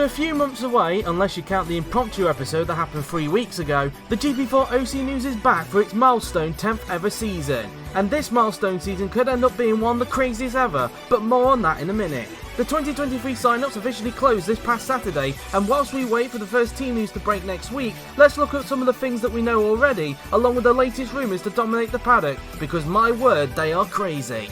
a few months away, unless you count the impromptu episode that happened 3 weeks ago, the GP4OC News is back for its milestone 10th ever season. And this milestone season could end up being one of the craziest ever, but more on that in a minute. The 2023 sign-ups officially closed this past Saturday, and whilst we wait for the first team news to break next week, let's look at some of the things that we know already, along with the latest rumours to dominate the paddock, because my word, they are crazy.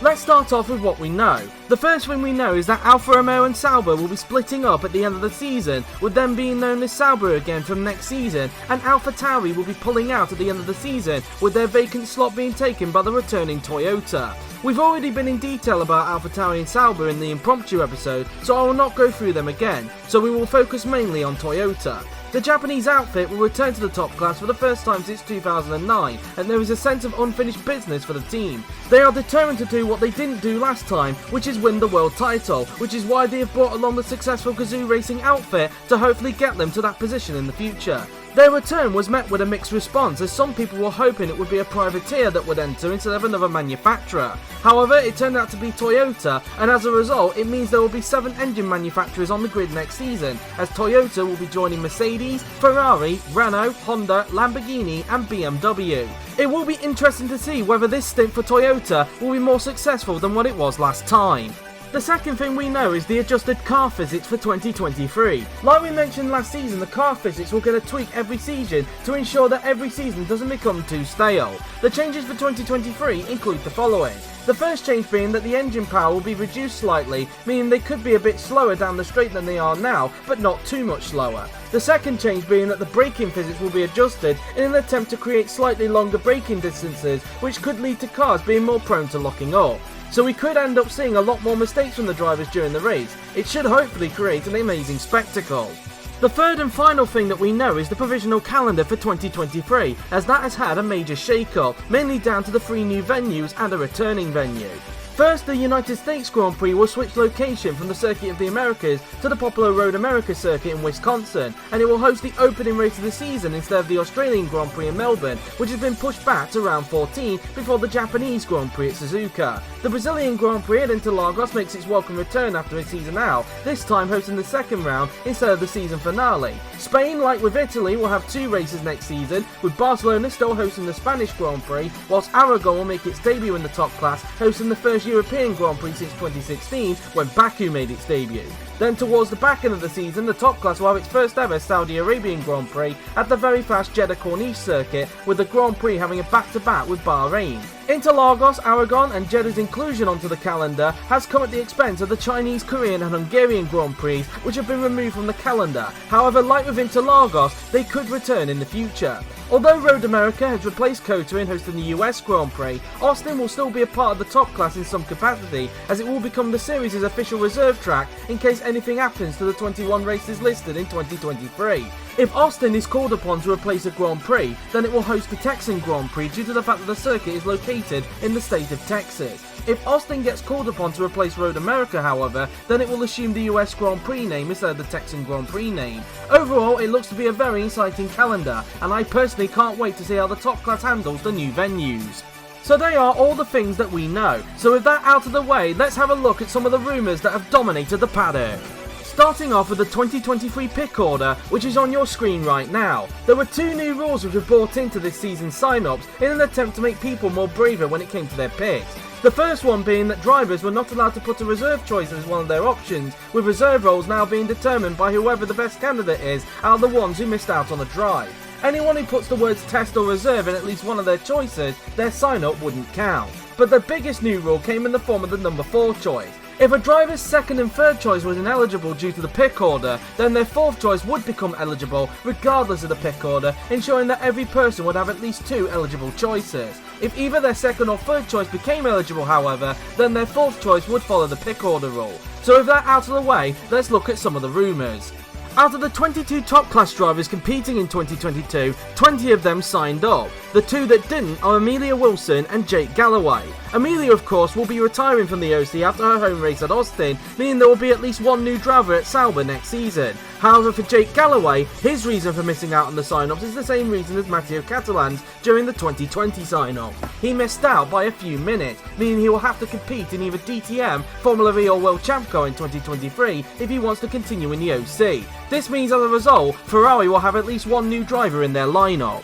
Let's start off with what we know. The first thing we know is that Alfa Romeo and Sauber will be splitting up at the end of the season, with them being known as Sauber again from next season, and AlphaTauri will be pulling out at the end of the season, with their vacant slot being taken by the returning Toyota. We've already been in detail about AlphaTauri and Sauber in the impromptu episode, so I will not go through them again, so we will focus mainly on Toyota. The Japanese outfit will return to the top class for the first time since 2009, and there is a sense of unfinished business for the team. They are determined to do what they didn't do last time, which is win the world title, which is why they have brought along the successful Gazoo Racing outfit to hopefully get them to that position in the future. Their return was met with a mixed response, as some people were hoping it would be a privateer that would enter instead of another manufacturer. However, it turned out to be Toyota, and as a result it means there will be 7 engine manufacturers on the grid next season, as Toyota will be joining Mercedes, Ferrari, Renault, Honda, Lamborghini and BMW. It will be interesting to see whether this stint for Toyota will be more successful than what it was last time. The second thing we know is the adjusted car physics for 2023. Like we mentioned last season, the car physics will get a tweak every season to ensure that every season doesn't become too stale. The changes for 2023 include the following. The first change being that the engine power will be reduced slightly, meaning they could be a bit slower down the straight than they are now, but not too much slower. The second change being that the braking physics will be adjusted in an attempt to create slightly longer braking distances, which could lead to cars being more prone to locking up. So we could end up seeing a lot more mistakes from the drivers during the race. It should hopefully create an amazing spectacle. The third and final thing that we know is the provisional calendar for 2023, as that has had a major shake-up, mainly down to the 3 new venues and a returning venue. First, the United States Grand Prix will switch location from the Circuit of the Americas to the popular Road America circuit in Wisconsin, and it will host the opening race of the season instead of the Australian Grand Prix in Melbourne, which has been pushed back to round 14 before the Japanese Grand Prix at Suzuka. The Brazilian Grand Prix at Interlagos makes its welcome return after a season out, this time hosting the second round instead of the season finale. Spain, like with Italy, will have 2 races next season, with Barcelona still hosting the Spanish Grand Prix, whilst Aragon will make its debut in the top class, hosting the first European Grand Prix since 2016, when Baku made its debut. Then towards the back end of the season, the top class will have its first ever Saudi Arabian Grand Prix at the very fast Jeddah Corniche circuit, with the Grand Prix having a back-to-back with Bahrain. Interlagos, Aragon and Jeddah's inclusion onto the calendar has come at the expense of the Chinese, Korean and Hungarian Grand Prix, which have been removed from the calendar. However, like with Interlagos, they could return in the future. Although Road America has replaced COTA in hosting the US Grand Prix, Austin will still be a part of the top class in some capacity, as it will become the series' official reserve track in case anything happens to the 21 races listed in 2023. If Austin is called upon to replace a Grand Prix, then it will host the Texan Grand Prix due to the fact that the circuit is located in the state of Texas. If Austin gets called upon to replace Road America, however, then it will assume the US Grand Prix name instead of the Texan Grand Prix name. Overall, it looks to be a very exciting calendar, and I personally can't wait to see how the top class handles the new venues. So they are all the things that we know. So with that out of the way, let's have a look at some of the rumours that have dominated the paddock. Starting off with the 2023 pick order, which is on your screen right now. There were 2 new rules which were brought into this season's sign-ups in an attempt to make people more braver when it came to their picks. The first one being that drivers were not allowed to put a reserve choice as one of their options, with reserve roles now being determined by whoever the best candidate is out of the ones who missed out on a drive. Anyone who puts the words test or reserve in at least one of their choices, their sign-up wouldn't count. But the biggest new rule came in the form of the number 4 choice. If a driver's second and third choice was ineligible due to the pick order, then their fourth choice would become eligible regardless of the pick order, ensuring that every person would have at least 2 eligible choices. If either their second or third choice became eligible, however, then their fourth choice would follow the pick order rule. So with that out of the way, let's look at some of the rumours. Out of the 22 top class drivers competing in 2022, 20 of them signed up. The 2 that didn't are Amelia Wilson and Jake Galloway. Amelia, of course, will be retiring from the OC after her home race at Austin, meaning there will be at least 1 new driver at Sauber next season. However, for Jake Galloway, his reason for missing out on the sign-ups is the same reason as Matteo Catalan's during the 2020 sign-up. He missed out by a few minutes, meaning he will have to compete in either DTM, Formula E or World Champ Car in 2023 if he wants to continue in the OC. This means as a result, Ferrari will have at least one new driver in their lineup.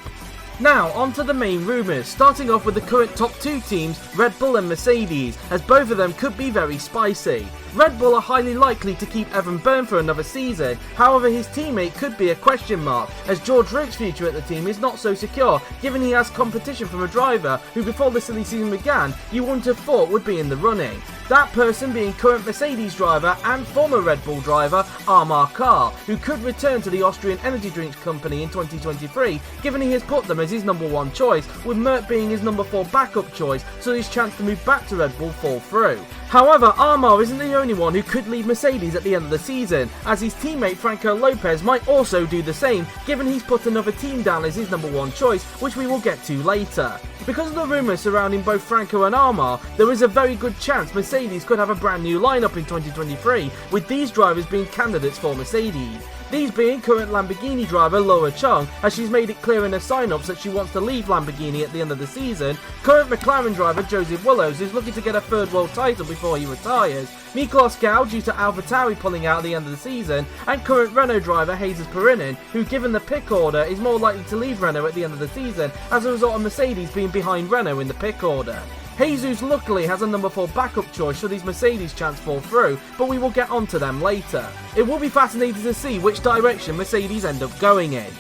Now, on to the main rumours, starting off with the current top two teams, Red Bull and Mercedes, as both of them could be very spicy. Red Bull are highly likely to keep Evan Byrne for another season, however his teammate could be a question mark, as George Rugg's future at the team is not so secure, given he has competition from a driver who before the silly season began, you wouldn't have thought would be in the running. That person being current Mercedes driver and former Red Bull driver Amar Kar, who could return to the Austrian energy drinks company in 2023, given he has put them as his number one choice, with Mert being his number 4 backup choice, so his chance to move back to Red Bull fall through. However, Amar isn't the only one who could leave Mercedes at the end of the season, as his teammate Franco Lopez might also do the same, given he's put another team down as his number one choice, which we will get to later. Because of the rumours surrounding both Franco and Amar, there is a very good chance Mercedes could have a brand new lineup in 2023, with these drivers being candidates for Mercedes. These being current Lamborghini driver Laura Chung, as she's made it clear in her sign-ups that she wants to leave Lamborghini at the end of the season, current McLaren driver Joseph Willows, who's looking to get a third world title before he retires, Miklos Gau due to AlphaTauri pulling out at the end of the season, and current Renault driver Jesus Perinin, who given the pick order is more likely to leave Renault at the end of the season as a result of Mercedes being behind Renault in the pick order. Jesus luckily has a number 4 backup choice should his Mercedes chance fall through, but we will get onto them later. It will be fascinating to see which direction Mercedes end up going in.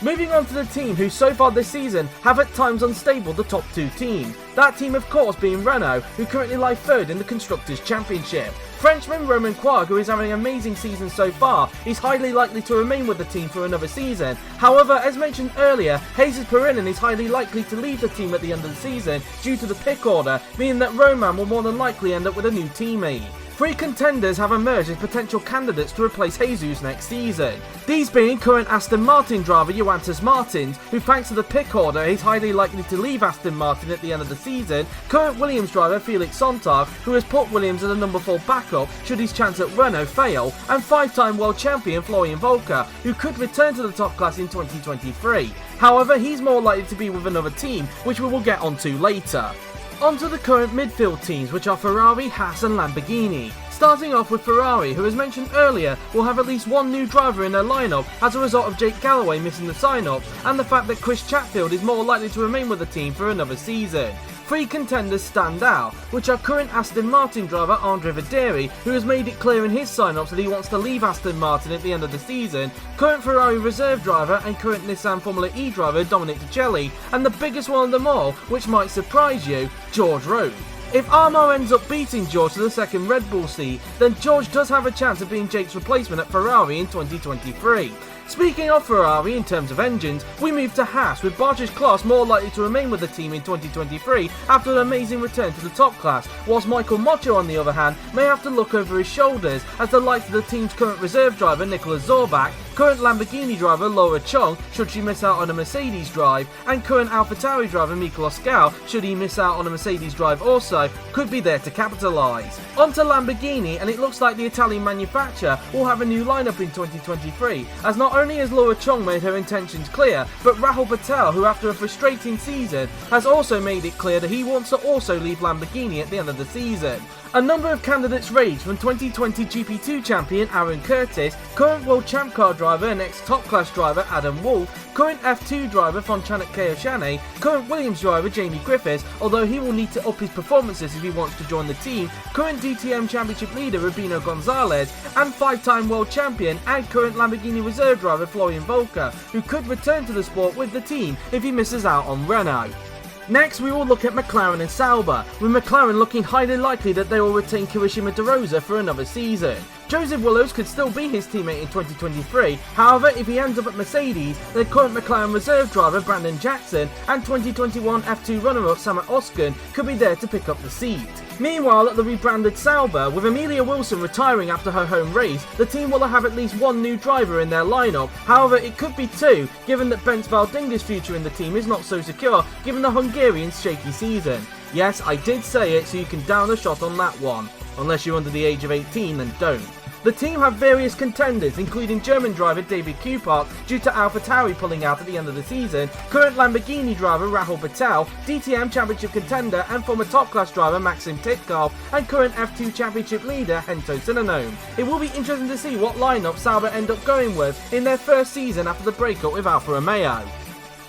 Moving on to the team who so far this season have at times unstable the top 2 teams. That team of course being Renault, who currently lie 3rd in the Constructors' Championship. Frenchman Romain Quarg, who is having an amazing season so far, is highly likely to remain with the team for another season. However, as mentioned earlier, Jesus Perinin is highly likely to leave the team at the end of the season due to the pick order, meaning that Romain will more than likely end up with a new teammate. 3 contenders have emerged as potential candidates to replace Jesus next season. These being current Aston Martin driver Johannes Martins, who thanks to the pick order is highly likely to leave Aston Martin at the end of the season, current Williams driver Felix Sontag, who has put Williams as a number 4 backup should his chance at Renault fail, and 5-time world champion Florian Volker, who could return to the top class in 2023. However, he's more likely to be with another team, which we will get onto later. Onto the current midfield teams, which are Ferrari, Haas and Lamborghini. Starting off with Ferrari, who as mentioned earlier will have at least one new driver in their lineup as a result of Jake Galloway missing the sign-up, and the fact that Chris Chatfield is more likely to remain with the team for another season. 3 contenders stand out, which are current Aston Martin driver Andre Verderi, who has made it clear in his sign-ups that he wants to leave Aston Martin at the end of the season, current Ferrari reserve driver and current Nissan Formula E driver Dominic Decelli, and the biggest one of them all, which might surprise you, George Rose. If Amar ends up beating George to the second Red Bull seat, then George does have a chance of being Jake's replacement at Ferrari in 2023. Speaking of Ferrari in terms of engines, we move to Haas, with Bartsch Kloss more likely to remain with the team in 2023 after an amazing return to the top class, whilst Michael Moccio on the other hand may have to look over his shoulders as the likes of the team's current reserve driver Nicolas Zorbach, current Lamborghini driver Laura Chung should she miss out on a Mercedes drive, and current AlphaTauri driver Miklos Gau should he miss out on a Mercedes drive also, could be there to capitalise. On to Lamborghini, and it looks like the Italian manufacturer will have a new lineup in 2023, as not only has Laura Chung made her intentions clear, but Rahul Patel, who after a frustrating season has also made it clear that he wants to also leave Lamborghini at the end of the season. A number of candidates range from 2020 GP2 champion Aaron Curtis, current World Champ Car driver and ex-top class driver Adam Wolff, current F2 driver Fonchanek Keoshane, current Williams driver Jamie Griffiths, although he will need to up his performances if he wants to join the team, current DTM Championship leader Rubino Gonzalez, and 5-time world champion and current Lamborghini reserve driver Florian Volker, who could return to the sport with the team if he misses out on Renault. Next, we will look at McLaren and Sauber, with McLaren looking highly likely that they will retain Kirishima De Rosa for another season. Joseph Willows could still be his teammate in 2023, however if he ends up at Mercedes, then current McLaren reserve driver Brandon Jackson and 2021 F2 runner-up Samet Oskan could be there to pick up the seat. Meanwhile, at the rebranded Sauber, with Amelia Wilson retiring after her home race, the team will have at least one new driver in their lineup, however it could be 2, given that Bence Valdinga's future in the team is not so secure given the Hungarian's shaky season. Yes, I did say it, so you can down a shot on that one. Unless you're under the age of 18, then don't. The team have various contenders, including German driver David Coulthard due to AlphaTauri pulling out at the end of the season, current Lamborghini driver Rahul Patel, DTM Championship contender and former top-class driver Maxim Titkov, and current F2 Championship leader Hento Sinanome. It will be interesting to see what lineup Sauber end up going with in their first season after the breakup with Alfa Romeo.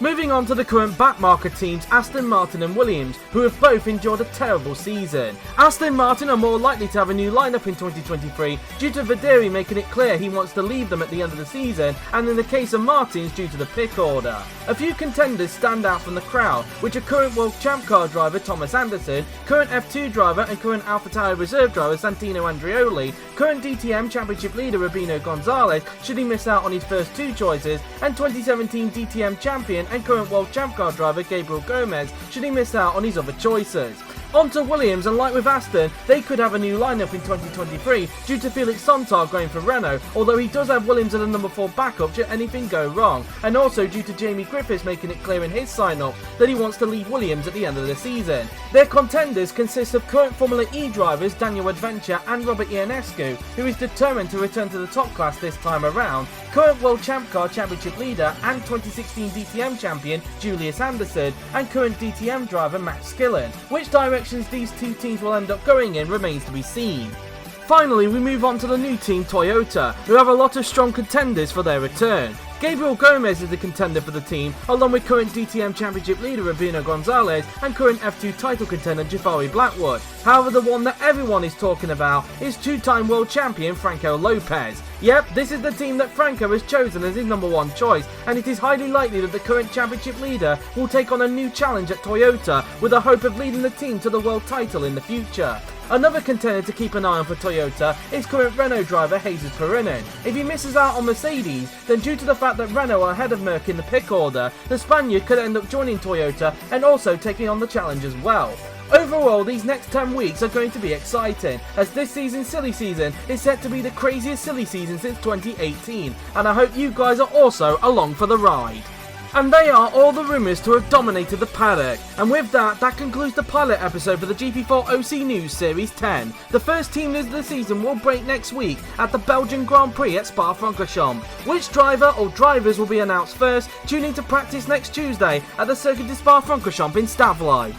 Moving on to the current backmarker teams Aston Martin and Williams, who have both endured a terrible season. Aston Martin are more likely to have a new lineup in 2023 due to Vaderi making it clear he wants to leave them at the end of the season, and in the case of Martins due to the pick order. A few contenders stand out from the crowd, which are current World Champ Car driver Thomas Anderson, current F2 driver and current AlphaTauri reserve driver Santino Andreoli, current DTM Championship leader Rubino Gonzalez should he miss out on his first two choices, and 2017 DTM champion and current World Champ Car driver Gabriel Gomez should he miss out on his other choices. On to Williams, and like with Aston, they could have a new lineup in 2023 due to Felix Sontag going for Renault, although he does have Williams as a number 4 backup should anything go wrong, and also due to Jamie Griffiths making it clear in his sign-up that he wants to leave Williams at the end of the season. Their contenders consist of current Formula E drivers Daniel Adventure and Robert Ionescu, who is determined to return to the top class this time around, current World Champ Car Championship leader and 2016 DTM champion Julius Anderson, and current DTM driver Max Skillen. Which directions these two teams will end up going in remains to be seen. Finally, we move on to the new team Toyota, who have a lot of strong contenders for their return. Gabriel Gomez is the contender for the team, along with current DTM Championship leader Rubino Gonzalez and current F2 title contender Jafari Blackwood. However, the one that everyone is talking about is two-time world champion Franco Lopez. Yep, this is the team that Franco has chosen as his number 1 choice, and it is highly likely that the current championship leader will take on a new challenge at Toyota with the hope of leading the team to the world title in the future. Another contender to keep an eye on for Toyota is current Renault driver Jesus Perinen. If he misses out on Mercedes, then due to the fact that Renault are ahead of Merck in the pick order, the Spaniard could end up joining Toyota and also taking on the challenge as well. Overall, these next 10 weeks are going to be exciting, as this season's silly season is set to be the craziest silly season since 2018, and I hope you guys are also along for the ride. And they are all the rumours to have dominated the paddock. And with that concludes the pilot episode for the GP4OC News Series 10. The first team news of the season will break next week at the Belgian Grand Prix at Spa-Francorchamps. Which driver or drivers will be announced first? Tune in to practice next Tuesday at the Circuit de Spa-Francorchamps in Stavlai.